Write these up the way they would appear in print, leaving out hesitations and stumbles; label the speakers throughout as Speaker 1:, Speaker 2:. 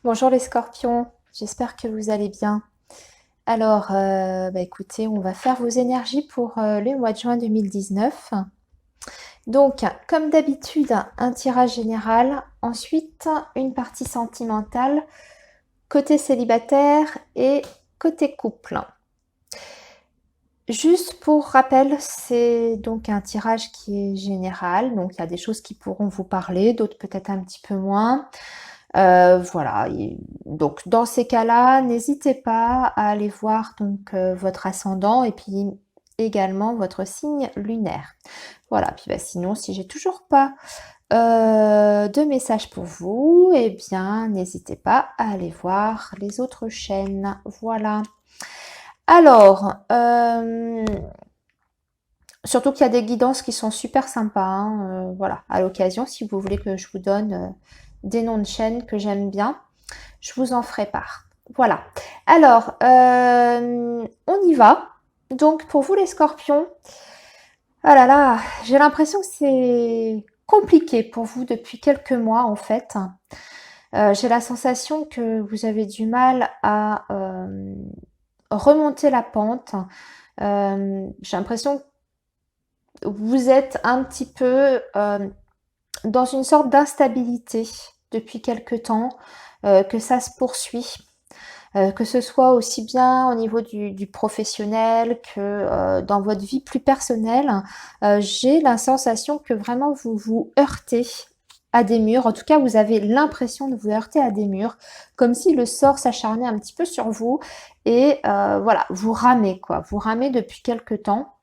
Speaker 1: Bonjour les scorpions, j'espère que vous allez bien. Alors, écoutez, on va faire vos énergies pour le mois de juin 2019. Donc, comme d'habitude, un tirage général, ensuite une partie sentimentale, côté célibataire et côté couple. Juste pour rappel, c'est donc un tirage qui est général, donc il y a des choses qui pourront vous parler, d'autres peut-être un petit peu moins. Voilà, donc dans ces cas-là, n'hésitez pas à aller voir donc votre ascendant et puis également votre signe lunaire. Voilà, puis sinon, si j'ai toujours pas de message pour vous, eh bien, n'hésitez pas à aller voir les autres chaînes. Voilà. Alors, surtout qu'il y a des guidances qui sont super sympas, hein, voilà, à l'occasion, si vous voulez que je vous donne des noms de chaînes que j'aime bien, je vous en ferai part. Voilà. Alors, on y va. Donc, pour vous les scorpions, ah là là, j'ai l'impression que c'est compliqué pour vous depuis quelques mois en fait. J'ai la sensation que vous avez du mal à remonter la pente. J'ai l'impression que vous êtes un petit peu dans une sorte d'instabilité depuis quelque temps, que ça se poursuit. Que ce soit aussi bien au niveau du professionnel que dans votre vie plus personnelle, j'ai la sensation que vraiment vous vous heurtez à des murs. En tout cas, vous avez l'impression de vous heurter à des murs, comme si le sort s'acharnait un petit peu sur vous. Et voilà, vous ramez quoi. Vous ramez depuis quelque temps.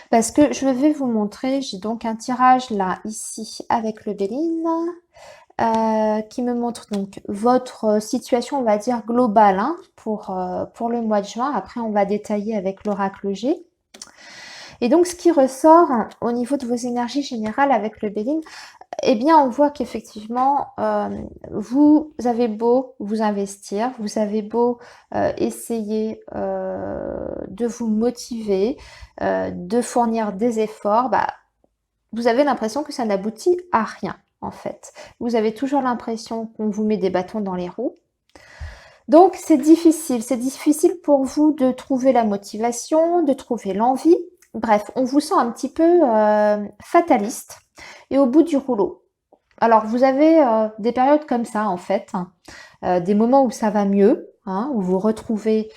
Speaker 1: Parce que je vais vous montrer, j'ai donc un tirage là, ici, avec le Béline. Qui me montre donc votre situation, on va dire, globale hein, pour le mois de juin. Après, on va détailler avec l'oracle G. Et donc, ce qui ressort au niveau de vos énergies générales avec le Béline, eh bien, on voit qu'effectivement, vous avez beau vous investir, vous avez beau essayer de vous motiver, de fournir des efforts, vous avez l'impression que ça n'aboutit à rien, en fait. Vous avez toujours l'impression qu'on vous met des bâtons dans les roues. Donc, c'est difficile pour vous de trouver la motivation, de trouver l'envie. Bref, on vous sent un petit peu fataliste et au bout du rouleau. Alors, vous avez des périodes comme ça, en fait, des moments où ça va mieux, hein, où vous retrouvez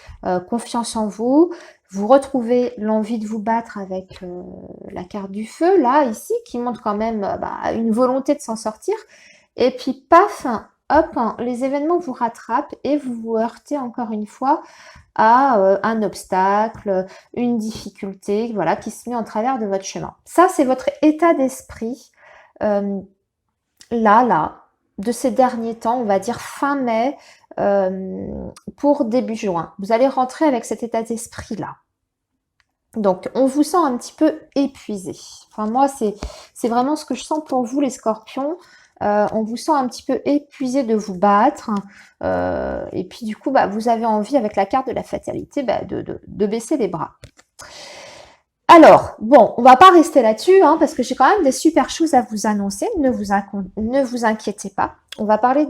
Speaker 1: confiance en vous, vous retrouvez l'envie de vous battre avec la carte du feu, là, ici, qui montre quand même une volonté de s'en sortir. Et puis, paf, hop, les événements vous rattrapent et vous vous heurtez encore une fois à un obstacle, une difficulté, voilà, qui se met en travers de votre chemin. Ça, c'est votre état d'esprit là, de ces derniers temps, on va dire fin mai pour début juin. Vous allez rentrer avec cet état d'esprit-là. Donc, on vous sent un petit peu épuisé. Enfin, moi, c'est vraiment ce que je sens pour vous, les scorpions. On vous sent un petit peu épuisé de vous battre. Et puis, du coup, vous avez envie, avec la carte de la fatalité, de baisser les bras. Alors, bon, on va pas rester là-dessus, hein, parce que j'ai quand même des super choses à vous annoncer. Ne vous inquiétez pas. On va parler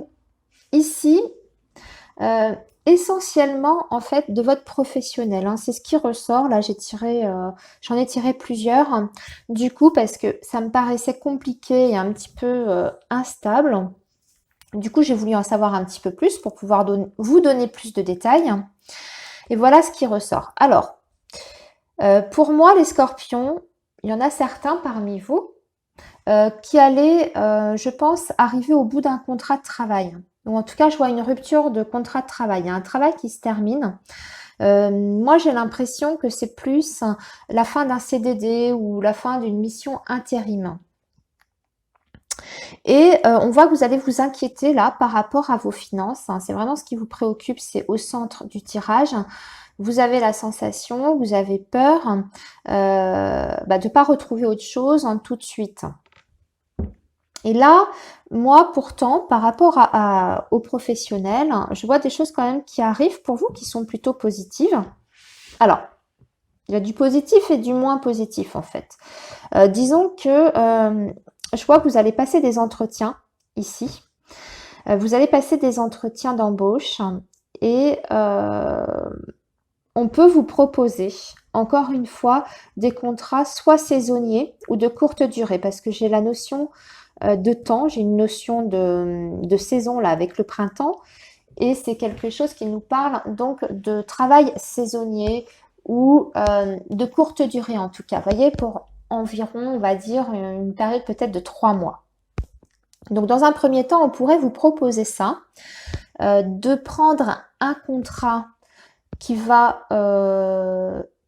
Speaker 1: ici essentiellement en fait de votre professionnel. Hein. C'est ce qui ressort. Là, j'en ai tiré plusieurs. Du coup, parce que ça me paraissait compliqué et un petit peu instable. Du coup, j'ai voulu en savoir un petit peu plus pour pouvoir vous donner plus de détails. Et voilà ce qui ressort. Alors, pour moi, les scorpions, il y en a certains parmi vous qui allaient, je pense, arriver au bout d'un contrat de travail. Ou en tout cas, je vois une rupture de contrat de travail. Il y a un travail qui se termine. Moi, j'ai l'impression que c'est plus la fin d'un CDD ou la fin d'une mission intérim. Et on voit que vous allez vous inquiéter là par rapport à vos finances. Hein. C'est vraiment ce qui vous préoccupe, c'est au centre du tirage. Vous avez la sensation, vous avez peur de ne pas retrouver autre chose tout de suite. Et là, moi pourtant, par rapport aux professionnels, je vois des choses quand même qui arrivent pour vous qui sont plutôt positives. Alors, il y a du positif et du moins positif en fait. Disons que je vois que vous allez passer des entretiens ici. Vous allez passer des entretiens d'embauche et on peut vous proposer, encore une fois, des contrats soit saisonniers ou de courte durée, parce que j'ai la notion de temps, j'ai une notion de saison là avec le printemps, et c'est quelque chose qui nous parle donc de travail saisonnier ou de courte durée en tout cas. Vous voyez, pour environ, on va dire, une période peut-être de 3 mois. Donc dans un premier temps, on pourrait vous proposer ça, de prendre un contrat qui va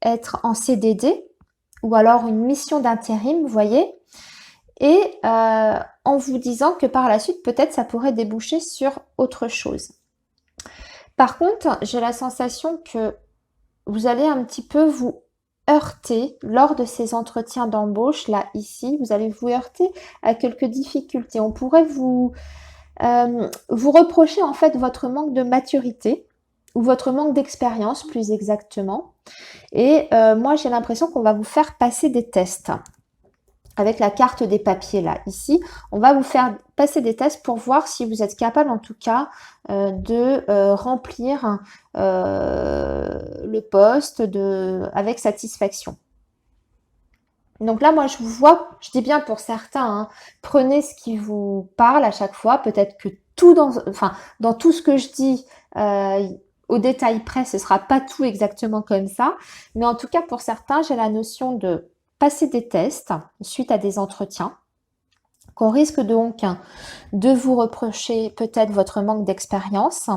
Speaker 1: être en CDD ou alors une mission d'intérim, vous voyez, et en vous disant que par la suite, peut-être ça pourrait déboucher sur autre chose. Par contre, j'ai la sensation que vous allez un petit peu vous heurter lors de ces entretiens d'embauche, là, ici, vous allez vous heurter à quelques difficultés. On pourrait vous reprocher en fait votre manque de maturité ou votre manque d'expérience plus exactement. Et moi j'ai l'impression qu'on va vous faire passer des tests avec la carte des papiers là. Ici, on va vous faire passer des tests pour voir si vous êtes capable en tout cas de remplir le poste avec satisfaction. Donc là, moi, je vous vois, je dis bien pour certains, hein, prenez ce qui vous parle à chaque fois. Peut-être que dans tout ce que je dis, au détail près, ce sera pas tout exactement comme ça. Mais en tout cas, pour certains, j'ai la notion de passer des tests suite à des entretiens, qu'on risque donc de vous reprocher peut-être votre manque d'expérience.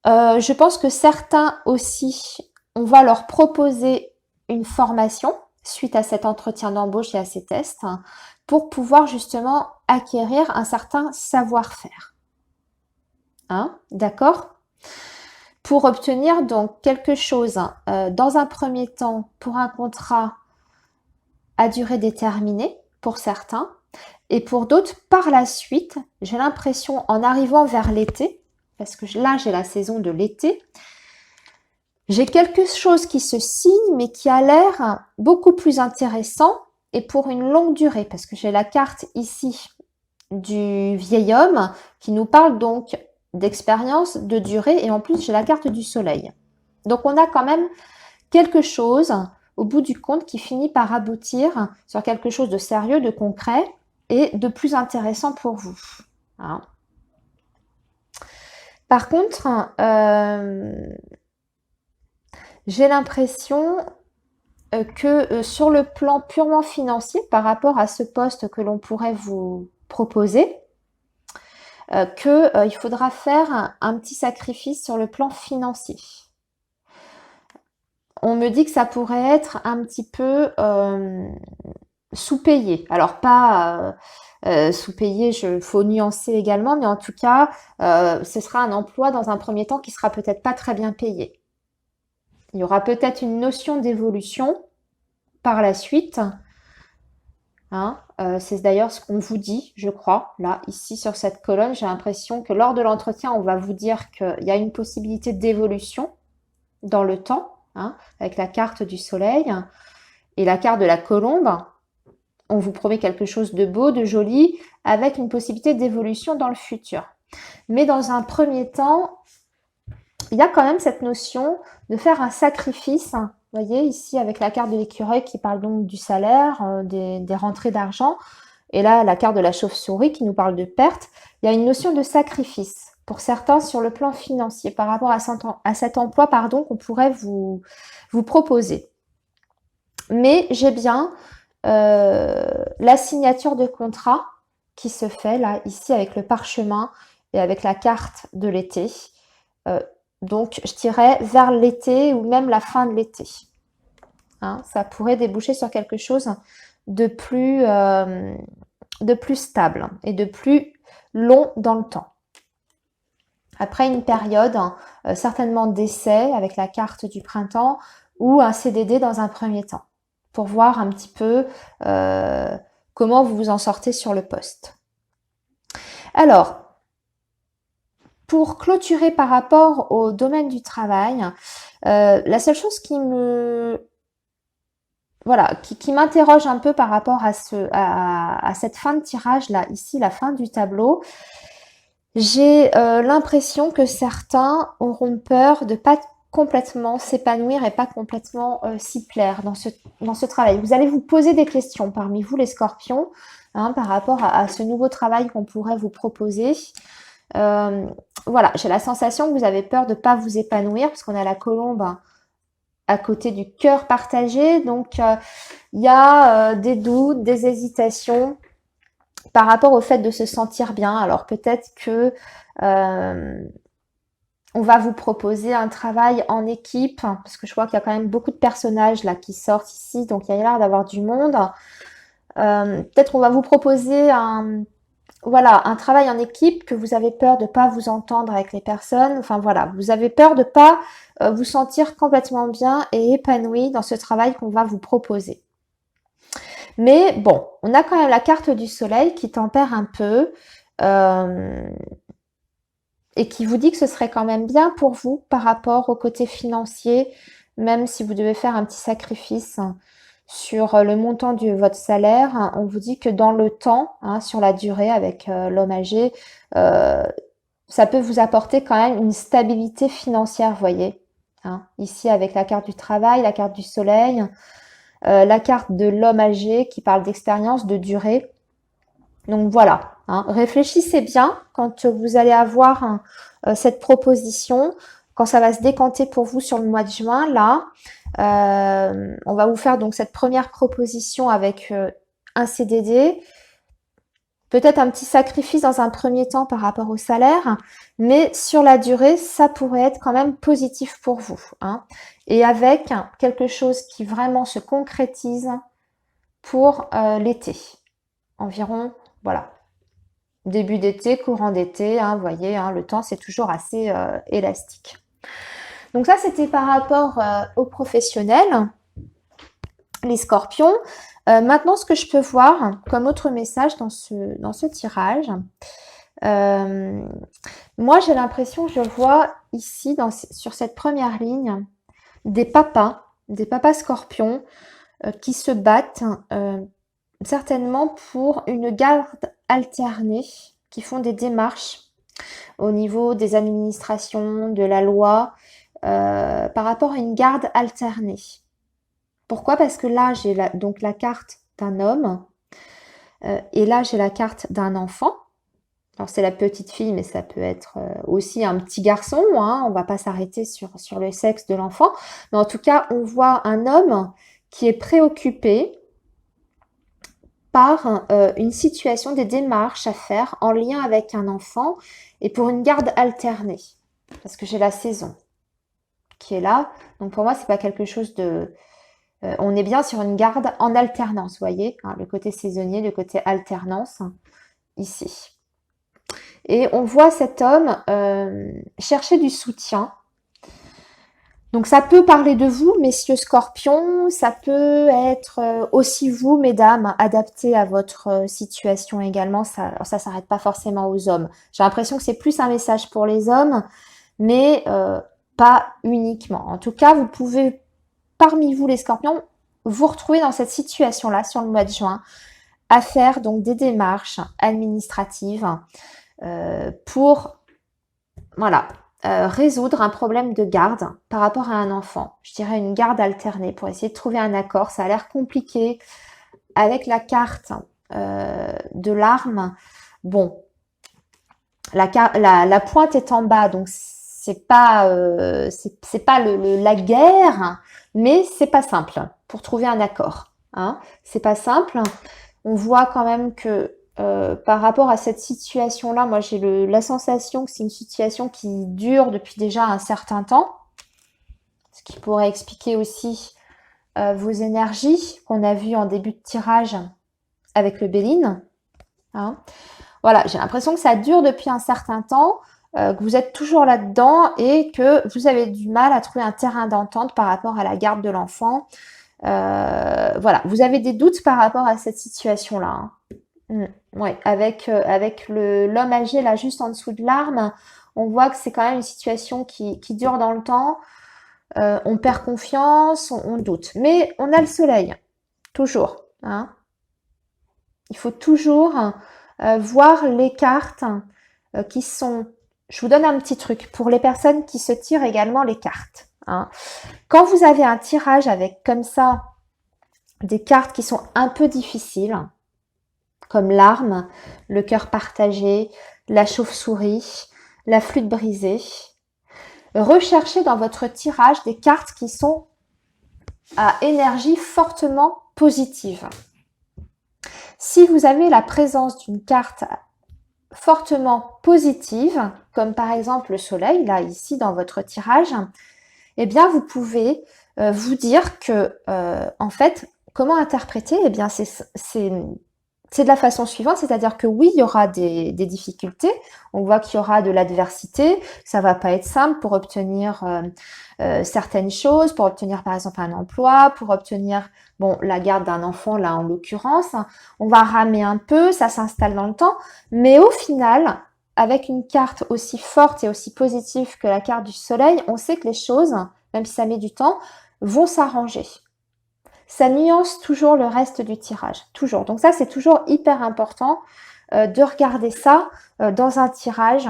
Speaker 1: Je pense que certains aussi, on va leur proposer une formation suite à cet entretien d'embauche et à ces tests pour pouvoir justement acquérir un certain savoir-faire. Hein, d'accord? Pour obtenir donc quelque chose dans un premier temps pour un contrat à durée déterminée pour certains et pour d'autres par la suite, j'ai l'impression en arrivant vers l'été, parce que là j'ai la saison de l'été, j'ai quelque chose qui se signe, mais qui a l'air beaucoup plus intéressant et pour une longue durée, parce que j'ai la carte ici du vieil homme qui nous parle donc d'expérience, de durée, et en plus j'ai la carte du soleil. Donc on a quand même quelque chose au bout du compte qui finit par aboutir sur quelque chose de sérieux, de concret et de plus intéressant pour vous. Hein. Par contre, j'ai l'impression que sur le plan purement financier, par rapport à ce poste que l'on pourrait vous proposer, qu'il faudra faire un petit sacrifice sur le plan financier. On me dit que ça pourrait être un petit peu sous-payé. Alors pas sous-payé, il faut nuancer également, mais en tout cas, ce sera un emploi dans un premier temps qui sera peut-être pas très bien payé. Il y aura peut-être une notion d'évolution par la suite. Hein, c'est d'ailleurs ce qu'on vous dit, je crois. Là, ici, sur cette colonne, j'ai l'impression que lors de l'entretien, on va vous dire qu'il y a une possibilité d'évolution dans le temps, hein, avec la carte du soleil et la carte de la colombe. On vous promet quelque chose de beau, de joli, avec une possibilité d'évolution dans le futur. Mais dans un premier temps, il y a quand même cette notion de faire un sacrifice. Vous voyez, ici, avec la carte de l'écureuil qui parle donc du salaire, des rentrées d'argent, et là, la carte de la chauve-souris qui nous parle de perte, il y a une notion de sacrifice pour certains sur le plan financier par rapport à cet emploi qu'on pourrait vous proposer. Mais j'ai bien la signature de contrat qui se fait là, ici, avec le parchemin et avec la carte de l'été. Donc, je dirais vers l'été ou même la fin de l'été. Hein, ça pourrait déboucher sur quelque chose de plus stable et de plus long dans le temps. Après une période, certainement d'essai avec la carte du printemps ou un CDD dans un premier temps pour voir un petit peu comment vous vous en sortez sur le poste. Alors, pour clôturer par rapport au domaine du travail, la seule chose qui me voilà, qui m'interroge un peu par rapport à cette fin de tirage là, ici, la fin du tableau. J'ai l'impression que certains auront peur de pas complètement s'épanouir et pas complètement s'y plaire dans ce travail. Vous allez vous poser des questions parmi vous, les scorpions, hein, par rapport à ce nouveau travail qu'on pourrait vous proposer. Euh, voilà, j'ai la sensation que vous avez peur de pas vous épanouir parce qu'on a la colombe à côté du cœur partagé. Donc, il y a des doutes, des hésitations par rapport au fait de se sentir bien. Alors, peut-être que on va vous proposer un travail en équipe, parce que je vois qu'il y a quand même beaucoup de personnages là qui sortent ici, donc il y a l'air d'avoir du monde. Peut-être qu'on va vous proposer voilà, un travail en équipe, que vous avez peur de pas vous entendre avec les personnes. Enfin voilà, vous avez peur de pas vous sentir complètement bien et épanoui dans ce travail qu'on va vous proposer. Mais bon, on a quand même la carte du soleil qui tempère un peu euh, et qui vous dit que ce serait quand même bien pour vous par rapport au côté financier, même si vous devez faire un petit sacrifice sur le montant de votre salaire. On vous dit que dans le temps, hein, sur la durée avec l'homme âgé, euh, ça peut vous apporter quand même une stabilité financière, vous voyez. Hein, ici avec la carte du travail, la carte du soleil, la carte de l'homme âgé qui parle d'expérience, de durée. Donc voilà, hein, réfléchissez bien quand vous allez avoir cette proposition, quand ça va se décanter pour vous sur le mois de juin. Là, on va vous faire donc cette première proposition avec un CDD, peut-être un petit sacrifice dans un premier temps par rapport au salaire, mais sur la durée, ça pourrait être quand même positif pour vous. Hein, et avec quelque chose qui vraiment se concrétise pour l'été. Environ, voilà, début d'été, courant d'été, hein, vous voyez, hein, le temps c'est toujours assez élastique. Donc ça c'était par rapport aux professionnels, les scorpions. Maintenant ce que je peux voir comme autre message dans ce tirage, moi j'ai l'impression que je vois ici sur cette première ligne des papas scorpions qui se battent certainement pour une garde alternée, qui font des démarches au niveau des administrations, de la loi, par rapport à une garde alternée. Pourquoi? Parce que là, j'ai donc la carte d'un homme, et là, j'ai la carte d'un enfant. Alors, c'est la petite fille, mais ça peut être aussi un petit garçon. Hein, on va pas s'arrêter sur le sexe de l'enfant. Mais en tout cas, on voit un homme qui est préoccupé par une situation, des démarches à faire en lien avec un enfant et pour une garde alternée. Parce que j'ai la saison qui est là. Donc pour moi, c'est pas quelque chose de... on est bien sur une garde en alternance, vous voyez, hein, le côté saisonnier, le côté alternance, ici. Et on voit cet homme chercher du soutien. Donc ça peut parler de vous, messieurs scorpions, ça peut être aussi vous, mesdames, adapté à votre situation également. Ça s'arrête pas forcément aux hommes. J'ai l'impression que c'est plus un message pour les hommes, mais pas uniquement. En tout cas, vous pouvez, parmi vous les scorpions, vous retrouver dans cette situation-là sur le mois de juin, à faire donc des démarches administratives pour, voilà, résoudre un problème de garde par rapport à un enfant. Je dirais une garde alternée pour essayer de trouver un accord. Ça a l'air compliqué avec la carte de l'arme. Bon, la pointe est en bas, donc c'est pas la guerre, mais c'est pas simple pour trouver un accord. Hein. C'est pas simple. On voit quand même que par rapport à cette situation-là, moi j'ai la sensation que c'est une situation qui dure depuis déjà un certain temps, ce qui pourrait expliquer aussi vos énergies qu'on a vues en début de tirage avec le Béline. Hein. Voilà, j'ai l'impression que ça dure depuis un certain temps, que vous êtes toujours là-dedans et que vous avez du mal à trouver un terrain d'entente par rapport à la garde de l'enfant. Voilà, vous avez des doutes par rapport à cette situation-là. Hein. Ouais, avec l'homme âgé là juste en dessous de l'arme, on voit que c'est quand même une situation qui dure dans le temps. On perd confiance, on doute. Mais on a le soleil. toujours, hein. Il faut toujours voir les cartes qui sont... Je vous donne un petit truc pour les personnes qui se tirent également les cartes, hein. Quand vous avez un tirage avec comme ça des cartes qui sont un peu difficiles, comme l'arme, le cœur partagé, la chauve-souris, la flûte brisée, recherchez dans votre tirage des cartes qui sont à énergie fortement positive. Si vous avez la présence d'une carte fortement positive, comme par exemple le soleil, là ici dans votre tirage, eh bien vous pouvez vous dire que en fait, comment interpréter? Eh bien c'est de la façon suivante, c'est-à-dire que oui, il y aura des difficultés, on voit qu'il y aura de l'adversité, ça va pas être simple pour obtenir certaines choses, pour obtenir par exemple un emploi, pour obtenir bon la garde d'un enfant là en l'occurrence, on va ramer un peu, ça s'installe dans le temps, mais au final, avec une carte aussi forte et aussi positive que la carte du soleil, on sait que les choses, même si ça met du temps, vont s'arranger. Ça nuance toujours le reste du tirage, toujours. Donc ça, c'est toujours hyper important de regarder ça dans un tirage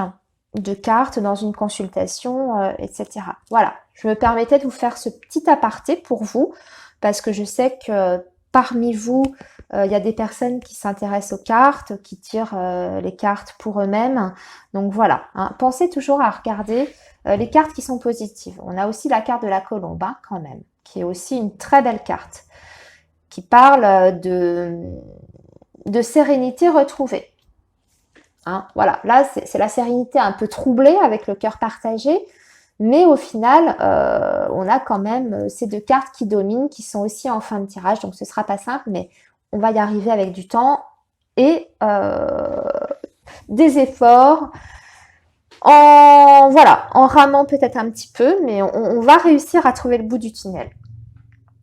Speaker 1: de cartes, dans une consultation, etc. Voilà, je me permettais de vous faire ce petit aparté pour vous, parce que je sais que parmi vous, il y a des personnes qui s'intéressent aux cartes, qui tirent les cartes pour eux-mêmes. Donc voilà, hein, pensez toujours à regarder les cartes qui sont positives. On a aussi la carte de la colombe, hein, quand même, qui est aussi une très belle carte, qui parle de sérénité retrouvée. Hein, voilà, là c'est la sérénité un peu troublée avec le cœur partagé, mais au final, on a quand même ces deux cartes qui dominent, qui sont aussi en fin de tirage, donc ce sera pas simple, mais on va y arriver avec du temps et des efforts, en ramant peut-être un petit peu, mais on va réussir à trouver le bout du tunnel.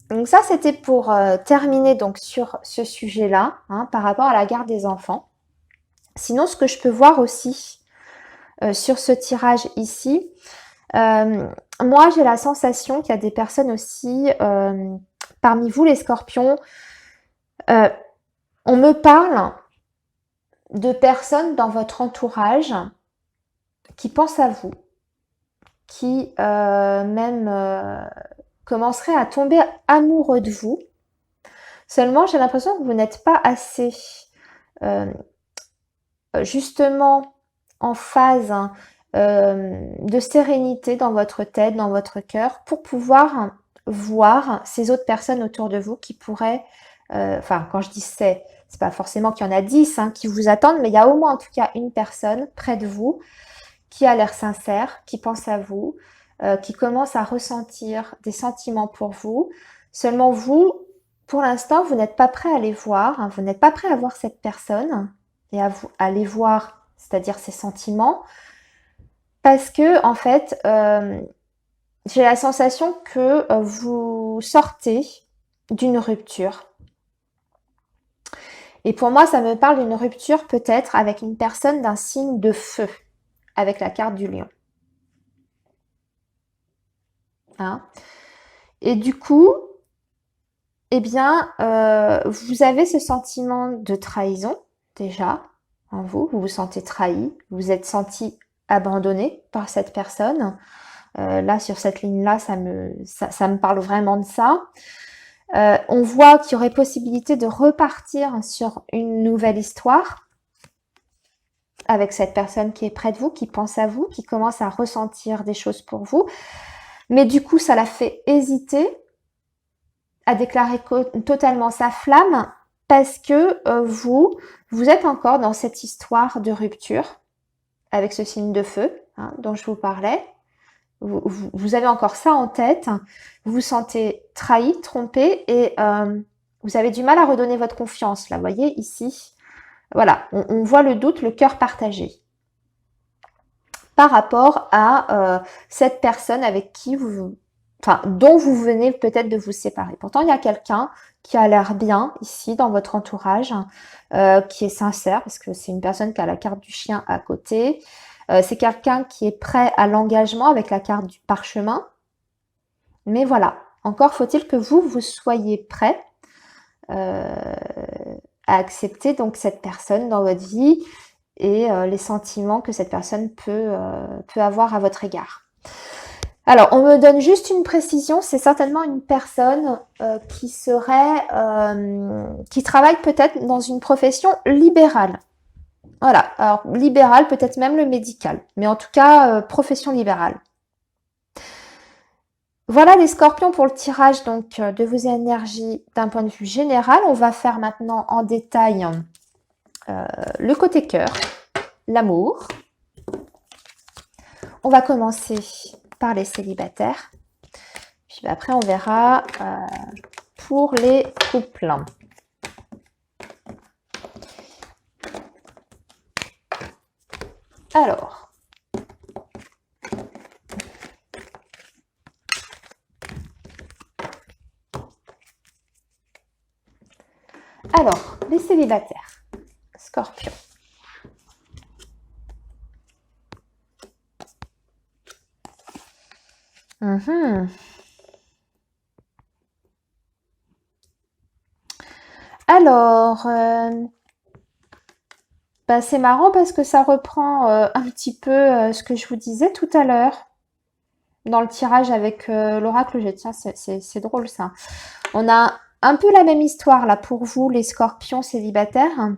Speaker 1: Donc ça, c'était pour terminer donc sur ce sujet-là, hein, par rapport à la garde des enfants. Sinon, ce que je peux voir aussi sur ce tirage ici, moi, j'ai la sensation qu'il y a des personnes aussi, parmi vous les scorpions, on me parle de personnes dans votre entourage qui pensent à vous, qui même commenceraient à tomber amoureux de vous. Seulement, j'ai l'impression que vous n'êtes pas assez justement en phase de sérénité dans votre tête, dans votre cœur, pour pouvoir voir ces autres personnes autour de vous qui pourraient, enfin quand je dis c'est pas forcément qu'il y en a 10 hein, qui vous attendent, mais il y a au moins en tout cas une personne près de vous qui a l'air sincère, qui pense à vous, qui commence à ressentir des sentiments pour vous. Seulement vous, pour l'instant, vous n'êtes pas prêt à les voir, hein, vous n'êtes pas prêt à voir cette personne et à les voir, c'est-à-dire ses sentiments, parce que en fait, j'ai la sensation que vous sortez d'une rupture. Et pour moi, ça me parle d'une rupture peut-être avec une personne d'un signe de feu, avec la carte du lion. Hein? Et du coup, eh bien, vous avez ce sentiment de trahison, déjà, en vous. Vous vous sentez trahi, vous vous êtes senti abandonné par cette personne. Là, sur cette ligne-là, ça me parle vraiment de ça. On voit qu'il y aurait possibilité de repartir sur une nouvelle histoire avec cette personne qui est près de vous, qui pense à vous, qui commence à ressentir des choses pour vous. Mais du coup, ça la fait hésiter à déclarer totalement sa flamme parce que vous êtes encore dans cette histoire de rupture avec ce signe de feu hein, dont je vous parlais. Vous avez encore ça en tête, vous vous sentez trahi, trompé et vous avez du mal à redonner votre confiance. Là, vous voyez ici, voilà, on voit le doute, le cœur partagé par rapport à cette personne avec qui dont vous venez peut-être de vous séparer. Pourtant, il y a quelqu'un qui a l'air bien ici dans votre entourage, qui est sincère parce que c'est une personne qui a la carte du chien à côté. C'est quelqu'un qui est prêt à l'engagement avec la carte du parchemin. Mais voilà, encore faut-il que vous soyez prêt à accepter donc cette personne dans votre vie et les sentiments que cette personne peut avoir à votre égard. Alors, on me donne juste une précision, c'est certainement une personne qui travaille peut-être dans une profession libérale. Voilà, alors libérale, peut-être même le médical, mais en tout cas, profession libérale. Voilà les scorpions pour le tirage donc de vos énergies d'un point de vue général. On va faire maintenant en détail le côté cœur, l'amour. On va commencer par les célibataires. Puis après, on verra pour les couples. Alors, les célibataires, Scorpion. Alors, bah, c'est marrant parce que ça reprend un petit peu ce que je vous disais tout à l'heure dans le tirage avec l'oracle jet. Tiens, c'est drôle ça. On a un peu la même histoire là pour vous, les scorpions célibataires.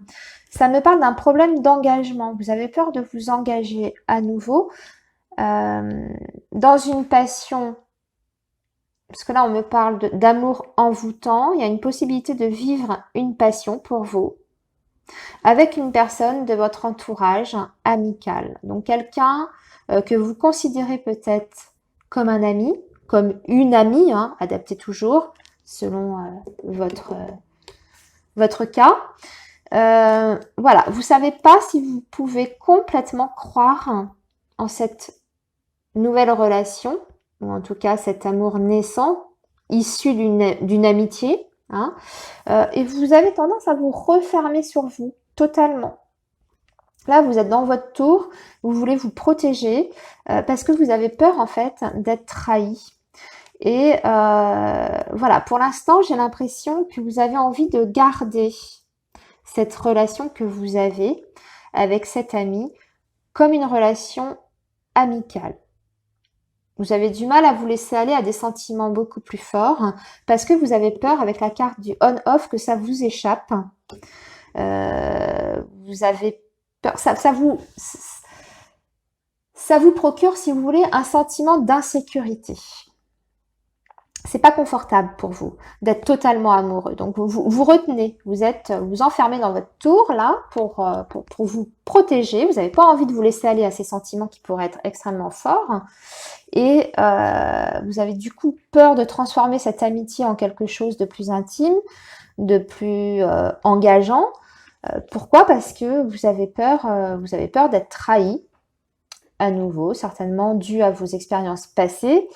Speaker 1: Ça me parle d'un problème d'engagement. Vous avez peur de vous engager à nouveau dans une passion. Parce que là, on me parle d'amour envoûtant. Il y a une possibilité de vivre une passion pour vous avec une personne de votre entourage amical. Donc, quelqu'un que vous considérez peut-être comme un ami, comme une amie, hein, adapté toujours selon votre cas. Voilà, vous savez pas si vous pouvez complètement croire en cette nouvelle relation, ou en tout cas cet amour naissant, issu d'une amitié, hein, et vous avez tendance à vous refermer sur vous, totalement. Là, vous êtes dans votre tour, vous voulez vous protéger, parce que vous avez peur, en fait, d'être trahi. Et voilà, pour l'instant, j'ai l'impression que vous avez envie de garder cette relation que vous avez avec cet ami comme une relation amicale. Vous avez du mal à vous laisser aller à des sentiments beaucoup plus forts parce que vous avez peur avec la carte du on-off que ça vous échappe. Vous avez peur, ça vous procure, si vous voulez, un sentiment d'insécurité. C'est pas confortable pour vous d'être totalement amoureux. Donc vous retenez, vous enfermez dans votre tour là pour vous protéger. Vous n'avez pas envie de vous laisser aller à ces sentiments qui pourraient être extrêmement forts. Et vous avez du coup peur de transformer cette amitié en quelque chose de plus intime, de plus engageant. Pourquoi? Parce que vous avez peur d'être trahi à nouveau, certainement dû à vos expériences passées.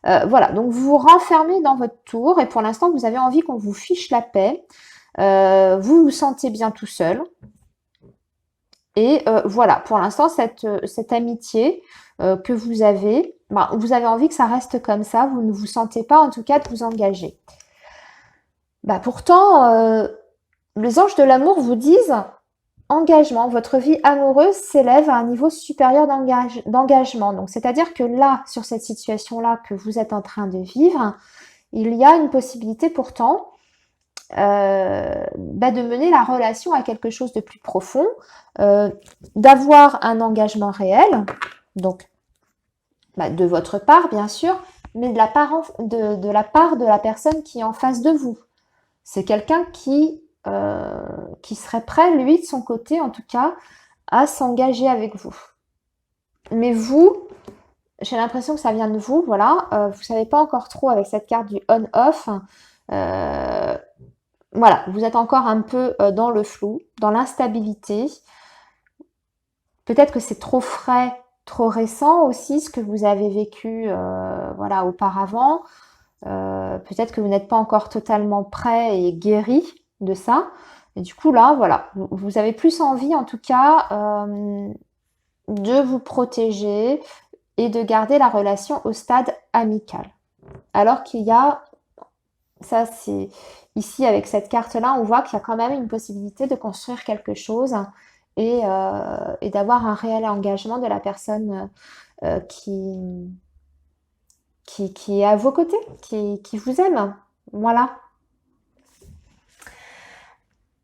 Speaker 1: Voilà, donc vous vous renfermez dans votre tour et pour l'instant, vous avez envie qu'on vous fiche la paix. Vous vous sentez bien tout seul. Et voilà, pour l'instant, cette amitié que vous avez envie que ça reste comme ça. Vous ne vous sentez pas, en tout cas, de vous engager. Pourtant, les anges de l'amour vous disent engagement. Votre vie amoureuse s'élève à un niveau supérieur d'engagement. Donc, c'est-à-dire que là, sur cette situation-là que vous êtes en train de vivre, il y a une possibilité pourtant de mener la relation à quelque chose de plus profond, d'avoir un engagement réel, donc de votre part bien sûr, mais de la part de la personne qui est en face de vous. C'est quelqu'un qui serait prêt, lui, de son côté en tout cas, à s'engager avec vous. Mais vous, j'ai l'impression que ça vient de vous, voilà, vous savez pas encore trop avec cette carte du on-off. Voilà, vous êtes encore un peu dans le flou, dans l'instabilité. Peut-être que c'est trop frais, trop récent aussi, ce que vous avez vécu voilà, auparavant. Peut-être que vous n'êtes pas encore totalement prêt et guéri de ça. Et du coup, là, voilà, vous avez plus envie, en tout cas, de vous protéger et de garder la relation au stade amical. Alors qu'il y a Ça, c'est ici avec cette carte-là, on voit qu'il y a quand même une possibilité de construire quelque chose et d'avoir un réel engagement de la personne euh, qui, qui est à vos côtés, qui vous aime. Voilà.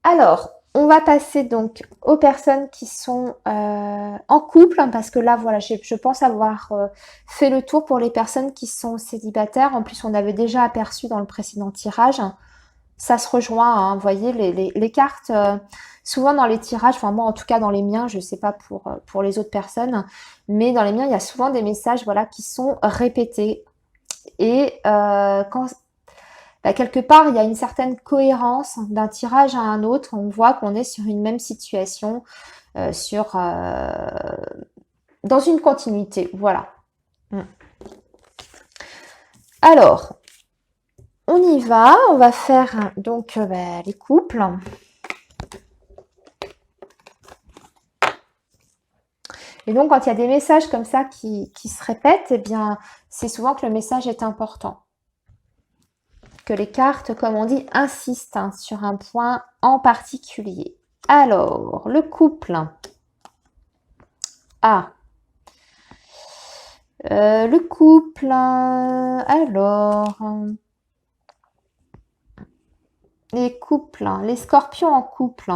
Speaker 1: Alors, on va passer donc aux personnes qui sont en couple, hein, parce que là, voilà, je pense avoir fait le tour pour les personnes qui sont célibataires. En plus, on avait déjà aperçu dans le précédent tirage. Ça se rejoint, hein, vous voyez, les cartes, souvent dans les tirages, enfin moi en tout cas dans les miens, je sais pas pour les autres personnes, mais dans les miens, il y a souvent des messages voilà, qui sont répétés. Et quand bah, quelque part, il y a une certaine cohérence d'un tirage à un autre, on voit qu'on est sur une même situation, sur, dans une continuité, voilà. Mm. Alors, on va faire donc bah, les couples. Et donc, quand il y a des messages comme ça qui se répètent, eh bien, c'est souvent que le message est important. Que les cartes, comme on dit, insistent hein, sur un point en particulier. Alors, le couple. Ah, le couple. Alors, les couples, les scorpions en couple.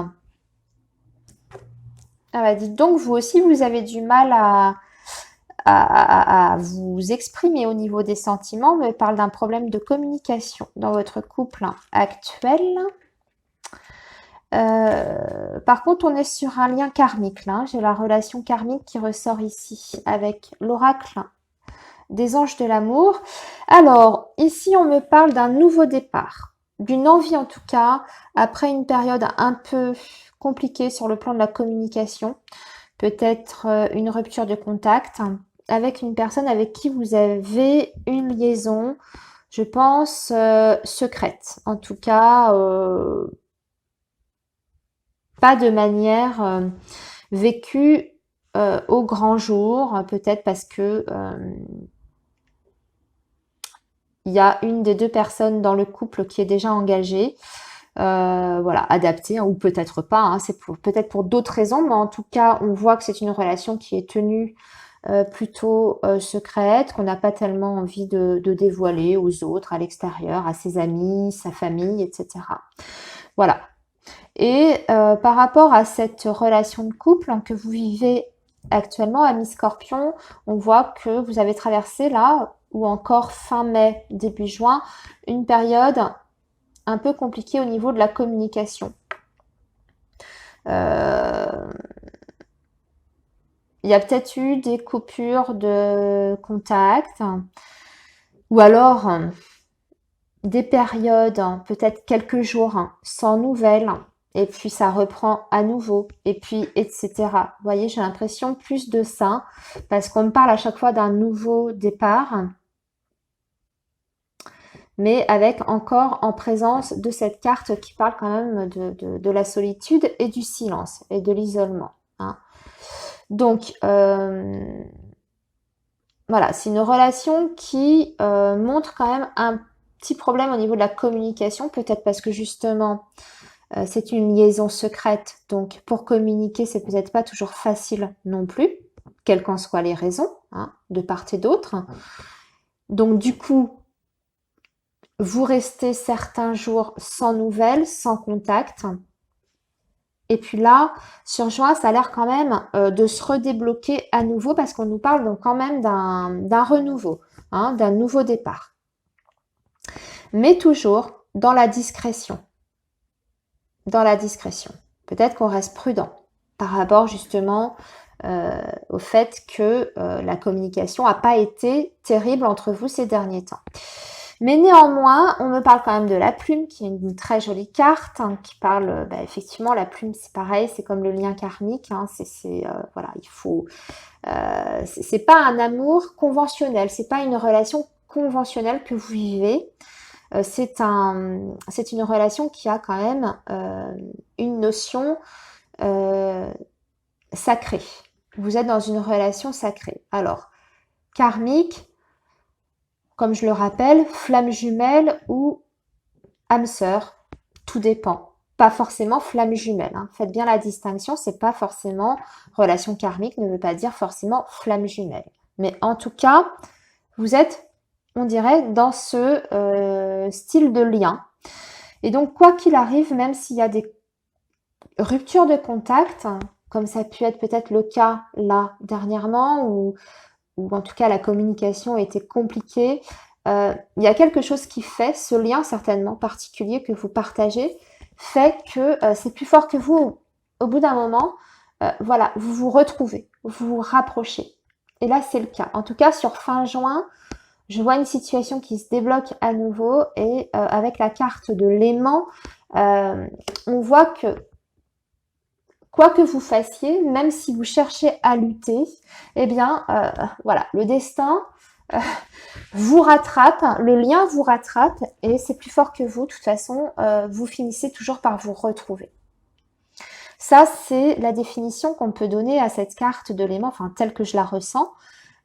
Speaker 1: Ah bah dites donc, vous aussi, vous avez du mal à vous exprimer au niveau des sentiments. On me parle d'un problème de communication dans votre couple actuel. Par contre, on est sur un lien karmique là. J'ai la relation karmique qui ressort ici avec l'oracle des anges de l'amour. Alors, ici, on me parle d'un nouveau départ, d'une envie en tout cas, après une période un peu compliquée sur le plan de la communication, peut-être une rupture de contact avec une personne avec qui vous avez une liaison, je pense, secrète. En tout cas, pas de manière vécue au grand jour, peut-être parce que il y a une des deux personnes dans le couple qui est déjà engagée, voilà, adaptée, hein, ou peut-être pas, hein, c'est peut-être pour d'autres raisons, mais en tout cas, on voit que c'est une relation qui est tenue plutôt secrète, qu'on n'a pas tellement envie de dévoiler aux autres, à l'extérieur, à ses amis, sa famille, etc. Voilà. Et par rapport à cette relation de couple hein, que vous vivez actuellement, ami Scorpion, on voit que vous avez traversé là, ou encore fin mai, début juin, une période un peu compliquée au niveau de la communication. Euh, il y a peut-être eu des coupures de contact, ou alors des périodes, peut-être quelques jours, sans nouvelles, et puis ça reprend à nouveau, et puis etc. Vous voyez, j'ai l'impression plus de ça, parce qu'on me parle à chaque fois d'un nouveau départ, mais avec encore en présence de cette carte qui parle quand même de la solitude et du silence et de l'isolement. Hein. Donc, voilà, c'est une relation qui montre quand même un petit problème au niveau de la communication, peut-être parce que justement, c'est une liaison secrète, donc pour communiquer, c'est peut-être pas toujours facile non plus, quelles qu'en soient les raisons, hein, de part et d'autre. Donc du coup, vous restez certains jours sans nouvelles, sans contact. Et puis là, sur juin, ça a l'air quand même de se redébloquer à nouveau parce qu'on nous parle donc quand même d'un renouveau, hein, d'un nouveau départ. Mais toujours dans la discrétion. Dans la discrétion. Peut-être qu'on reste prudent par rapport justement au fait que la communication n'a pas été terrible entre vous ces derniers temps. Mais néanmoins, on me parle quand même de la plume, qui est une très jolie carte, hein, qui parle, bah, effectivement, la plume, c'est pareil, c'est comme le lien karmique, hein, voilà, il faut, c'est pas un amour conventionnel, c'est pas une relation conventionnelle que vous vivez, c'est une relation qui a quand même une notion sacrée. Vous êtes dans une relation sacrée. Alors, karmique, comme je le rappelle, flamme jumelle ou âme sœur, tout dépend. Pas forcément flamme jumelle, hein. Faites bien la distinction, c'est pas forcément relation karmique, ne veut pas dire forcément flamme jumelle. Mais en tout cas, vous êtes, on dirait, dans ce style de lien. Et donc, quoi qu'il arrive, même s'il y a des ruptures de contact, comme ça a pu être peut-être le cas là dernièrement, ou en tout cas la communication était compliquée, il y a quelque chose qui fait, ce lien certainement particulier que vous partagez, fait que c'est plus fort que vous. Au bout d'un moment, voilà, vous vous retrouvez, vous vous rapprochez. Et là, c'est le cas. En tout cas, sur fin juin, je vois une situation qui se débloque à nouveau et avec la carte de l'aimant, on voit que quoi que vous fassiez, même si vous cherchez à lutter, eh bien, voilà, le destin euh, vous rattrape, le lien vous rattrape et c'est plus fort que vous. De toute façon, vous finissez toujours par vous retrouver. Ça, c'est la définition qu'on peut donner à cette carte de l'aimant, enfin, telle que je la ressens.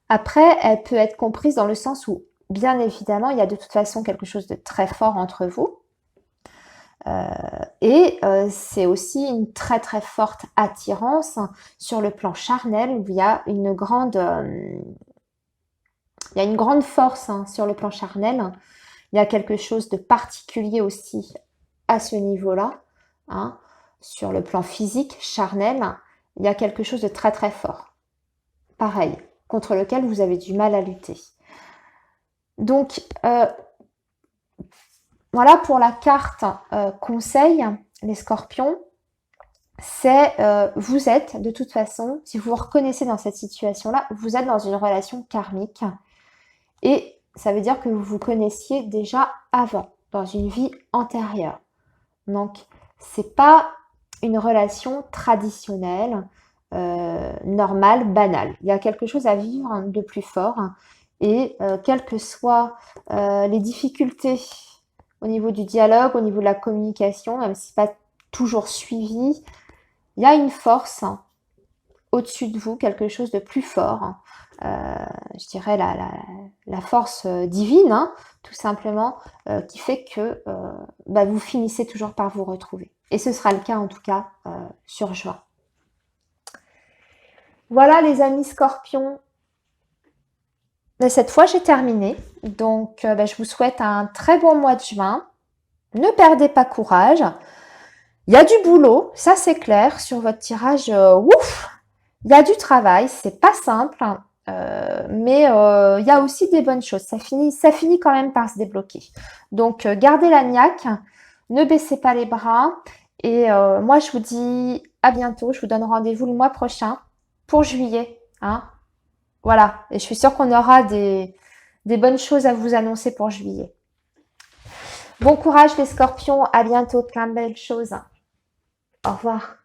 Speaker 1: Après, elle peut être comprise dans le sens où, bien évidemment, il y a de toute façon quelque chose de très fort entre vous. Et c'est aussi une très très forte attirance sur le plan charnel où il y a une grande force sur le plan charnel. Il y a quelque chose de particulier aussi à ce niveau-là, hein, sur le plan physique, charnel. Il y a quelque chose de très très fort. Pareil, contre lequel vous avez du mal à lutter. Donc, voilà pour la carte conseil, les scorpions. C'est vous êtes de toute façon, si vous vous reconnaissez dans cette situation-là, vous êtes dans une relation karmique. Et ça veut dire que vous vous connaissiez déjà avant, dans une vie antérieure. Donc, c'est pas une relation traditionnelle, normale, banale. Il y a quelque chose à vivre de plus fort. Et quelles que soient les difficultés au niveau du dialogue, au niveau de la communication, même si pas toujours suivi, il y a une force au-dessus de vous, quelque chose de plus fort. Je dirais la force divine, hein, tout simplement, qui fait que vous finissez toujours par vous retrouver. Et ce sera le cas en tout cas sur juin. Voilà les amis scorpions. Cette fois j'ai terminé. Donc je vous souhaite un très bon mois de juin. Ne perdez pas courage. Il y a du boulot, ça c'est clair, sur votre tirage. Ouf, il y a du travail, c'est pas simple, mais il y a aussi des bonnes choses. Ça finit quand même par se débloquer. Donc gardez la niaque, ne baissez pas les bras. Et moi je vous dis à bientôt. Je vous donne rendez-vous le mois prochain pour juillet. Hein. Voilà. Et je suis sûre qu'on aura des bonnes choses à vous annoncer pour juillet. Bon courage les scorpions, à bientôt, plein de belles choses. Au revoir.